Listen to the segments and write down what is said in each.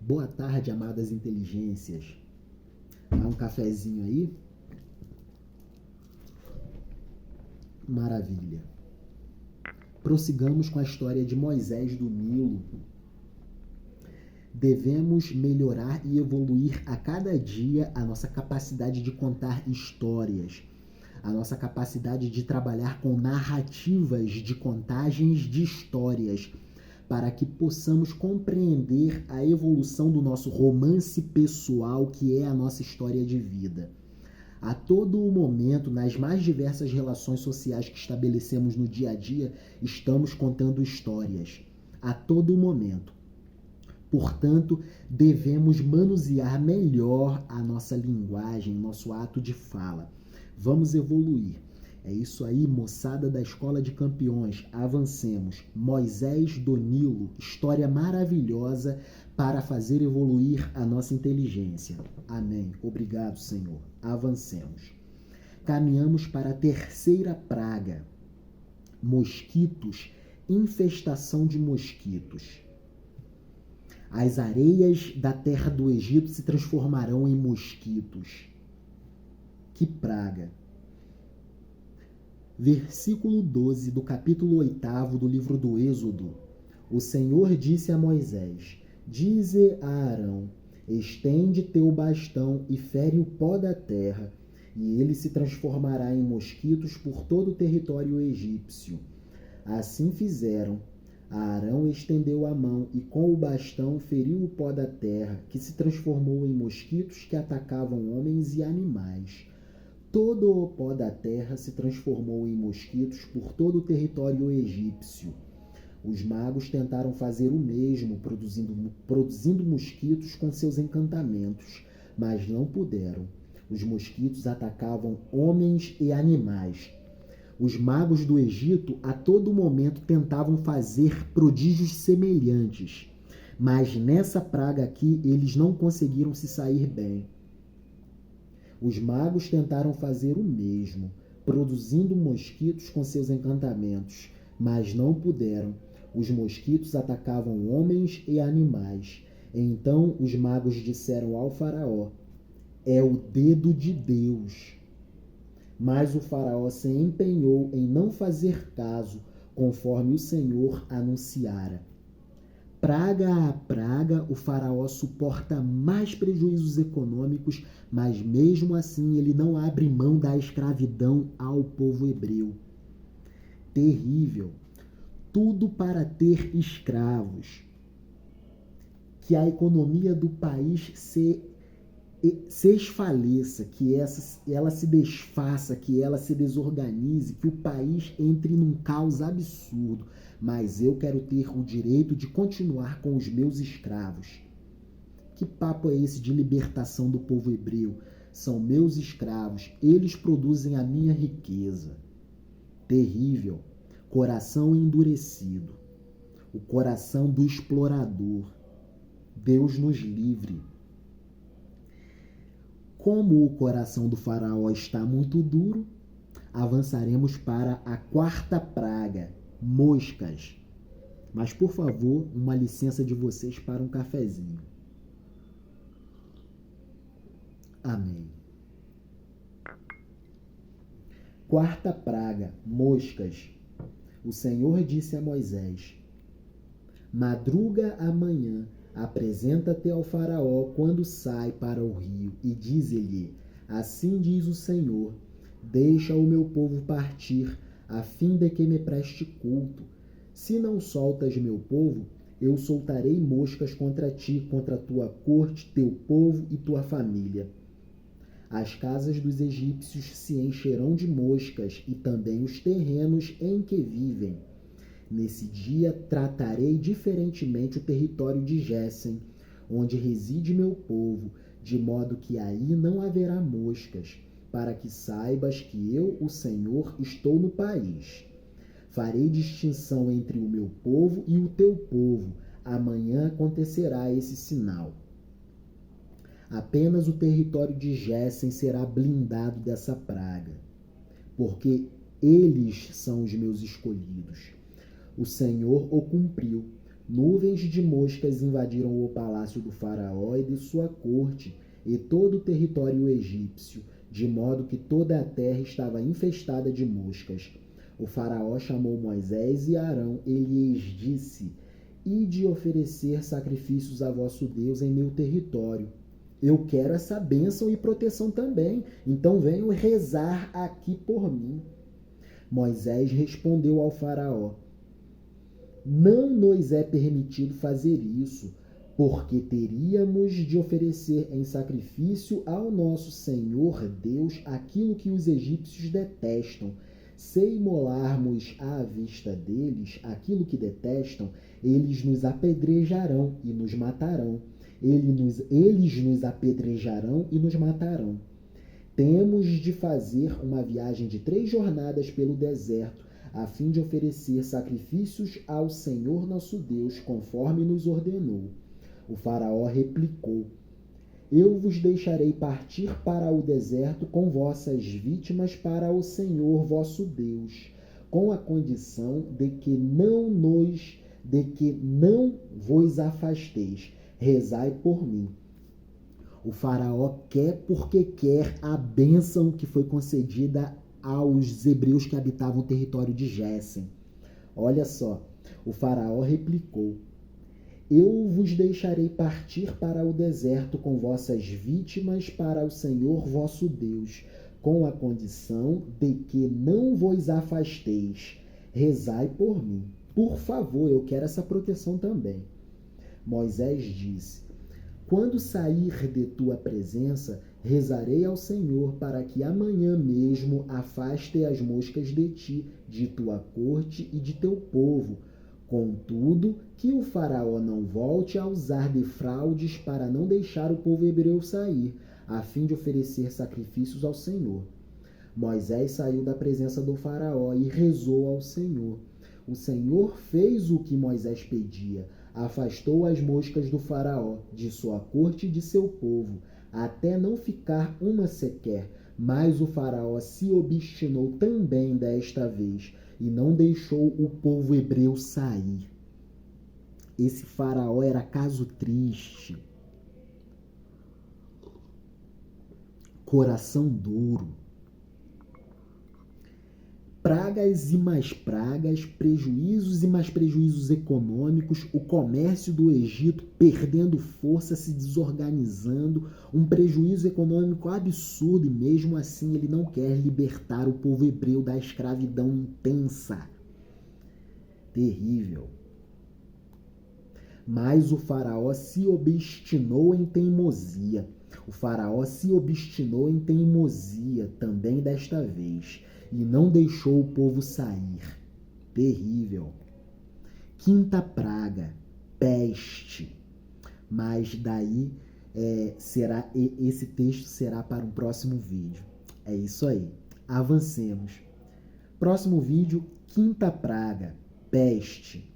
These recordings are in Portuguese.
Boa tarde, amadas inteligências. Há um cafezinho aí? Maravilha. Prossigamos com a história de Moisés do Nilo. Devemos melhorar e evoluir a cada dia a nossa capacidade de contar histórias, a nossa capacidade de trabalhar com narrativas de contagens de histórias, para que possamos compreender a evolução do nosso romance pessoal, que é a nossa história de vida. A todo momento, nas mais diversas relações sociais que estabelecemos no dia a dia, estamos contando histórias. A todo momento. Portanto, devemos manusear melhor a nossa linguagem, nosso ato de fala. Vamos evoluir. É isso aí, moçada da Escola de Campeões. Avancemos. Moisés do Nilo, história maravilhosa para fazer evoluir a nossa inteligência. Amém. Obrigado, Senhor. Avancemos. Caminhamos para a terceira praga. Mosquitos, infestação de mosquitos. As areias da terra do Egito se transformarão em mosquitos. Que praga! Versículo 12 do capítulo 8 do livro do Êxodo. O Senhor disse a Moisés: Dize a Arão: estende teu bastão e fere o pó da terra, e ele se transformará em mosquitos por todo o território egípcio. Assim fizeram. Arão estendeu a mão e com o bastão feriu o pó da terra, que se transformou em mosquitos que atacavam homens e animais. Todo o pó da terra se transformou em mosquitos por todo o território egípcio. Os magos tentaram fazer o mesmo, produzindo mosquitos com seus encantamentos, mas não puderam. Os mosquitos atacavam homens e animais. Os magos do Egito a todo momento tentavam fazer prodígios semelhantes, mas nessa praga aqui eles não conseguiram se sair bem. Os magos tentaram fazer o mesmo, produzindo mosquitos com seus encantamentos, mas não puderam. Os mosquitos atacavam homens e animais. Então os magos disseram ao faraó: é o dedo de Deus. Mas o faraó se empenhou em não fazer caso, conforme o Senhor anunciara. Praga a praga, o faraó suporta mais prejuízos econômicos, mas mesmo assim ele não abre mão da escravidão ao povo hebreu. Terrível. Tudo para ter escravos. Que a economia do país se esfaleça, que ela se desfaça, que ela se desorganize, que o país entre num caos absurdo. Mas eu quero ter o direito de continuar com os meus escravos. Que papo é esse de libertação do povo hebreu? São meus escravos, eles produzem a minha riqueza. Terrível. Coração endurecido. O coração do explorador. Deus nos livre. Como o coração do faraó está muito duro, avançaremos para a quarta praga, moscas. Mas, por favor, uma licença de vocês para um cafezinho. Amém. Quarta praga, moscas. O Senhor disse a Moisés: madruga amanhã, apresenta-te ao faraó quando sai para o rio e dize-lhe: assim diz o Senhor, deixa o meu povo partir, a fim de que me preste culto. Se não soltas meu povo, eu soltarei moscas contra ti, contra tua corte, teu povo e tua família. As casas dos egípcios se encherão de moscas e também os terrenos em que vivem. Nesse dia tratarei diferentemente o território de Gésen, onde reside meu povo, de modo que aí não haverá moscas, para que saibas que eu, o Senhor, estou no país. Farei distinção entre o meu povo e o teu povo. Amanhã acontecerá esse sinal. Apenas o território de Gésen será blindado dessa praga, porque eles são os meus escolhidos. O Senhor o cumpriu, Nuvens de moscas invadiram o palácio do faraó e de sua corte e todo o território egípcio, de modo que toda a terra estava infestada de moscas. O faraó chamou Moisés e Arão e lhes disse: Ide oferecer sacrifícios a vosso Deus em meu território. Eu quero essa bênção e proteção também, então venham rezar aqui por mim. Moisés respondeu ao faraó: Não nos é permitido fazer isso, porque teríamos de oferecer em sacrifício ao nosso Senhor Deus aquilo que os egípcios detestam. Se imolarmos à vista deles aquilo que detestam, eles nos apedrejarão e nos matarão. Eles nos apedrejarão e nos matarão. Temos de fazer uma viagem de 3 jornadas pelo deserto, a fim de oferecer sacrifícios ao Senhor nosso Deus, conforme nos ordenou. O faraó replicou: Eu vos deixarei partir para o deserto com vossas vítimas para o Senhor vosso Deus, com a condição de que não vos afasteis. Rezai por mim. O faraó quer porque quer a bênção que foi concedida aos hebreus que habitavam o território de Gésen. Olha só, o faraó replicou: Eu vos deixarei partir para o deserto com vossas vítimas para o Senhor vosso Deus, com a condição de que não vos afasteis. Rezai por mim. Por favor, eu quero essa proteção também. Moisés disse: Quando sair de tua presença, rezarei ao Senhor para que amanhã mesmo afaste as moscas de ti, de tua corte e de teu povo. Contudo, que o faraó não volte a usar de fraudes para não deixar o povo hebreu sair, a fim de oferecer sacrifícios ao Senhor. Moisés saiu da presença do faraó e rezou ao Senhor. O Senhor fez o que Moisés pedia, afastou as moscas do faraó, de sua corte e de seu povo, até não ficar uma sequer. Mas o faraó se obstinou também desta vez e não deixou o povo hebreu sair. Esse faraó era caso triste, coração duro. Pragas e mais pragas, prejuízos e mais prejuízos econômicos, o comércio do Egito perdendo força, se desorganizando, um prejuízo econômico absurdo, e mesmo assim ele não quer libertar o povo hebreu da escravidão intensa. Terrível. Mas o faraó se obstinou em teimosia. O faraó se obstinou em teimosia também desta vez e não deixou o povo sair. Terrível. Quinta praga, peste. Mas daí esse texto será para um próximo vídeo. É isso aí. Avancemos. Próximo vídeo, quinta praga, peste.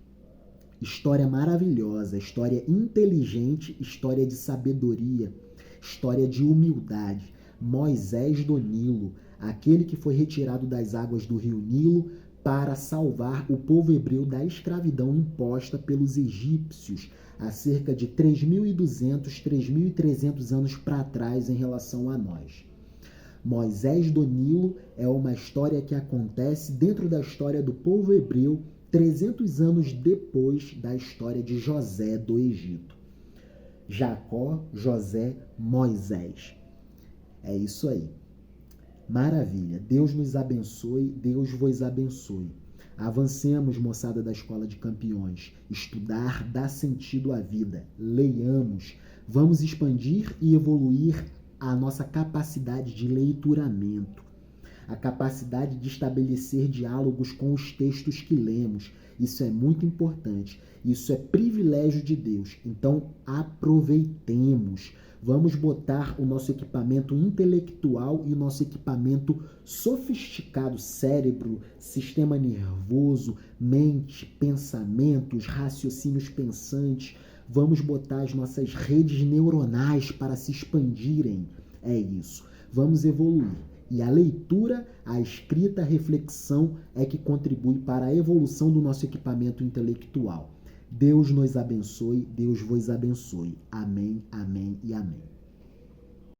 História maravilhosa, história inteligente, história de sabedoria, história de humildade. Moisés do Nilo, aquele que foi retirado das águas do rio Nilo para salvar o povo hebreu da escravidão imposta pelos egípcios há cerca de 3.200, 3.300 anos para trás em relação a nós. Moisés do Nilo é uma história que acontece dentro da história do povo hebreu 300 anos depois da história de José do Egito. Jacó, José, Moisés. É isso aí. Maravilha. Deus nos abençoe, Deus vos abençoe. Avancemos, moçada da Escola de Campeões. Estudar dá sentido à vida. Leiamos. Vamos expandir e evoluir a nossa capacidade de leituramento, a capacidade de estabelecer diálogos com os textos que lemos. Isso é muito importante. Isso é privilégio de Deus. Então, aproveitemos. Vamos botar o nosso equipamento intelectual e o nosso equipamento sofisticado, cérebro, sistema nervoso, mente, pensamentos, raciocínios pensantes. Vamos botar as nossas redes neuronais para se expandirem. É isso. Vamos evoluir. E a leitura, a escrita, a reflexão é que contribui para a evolução do nosso equipamento intelectual. Deus nos abençoe, Deus vos abençoe. Amém, amém e amém.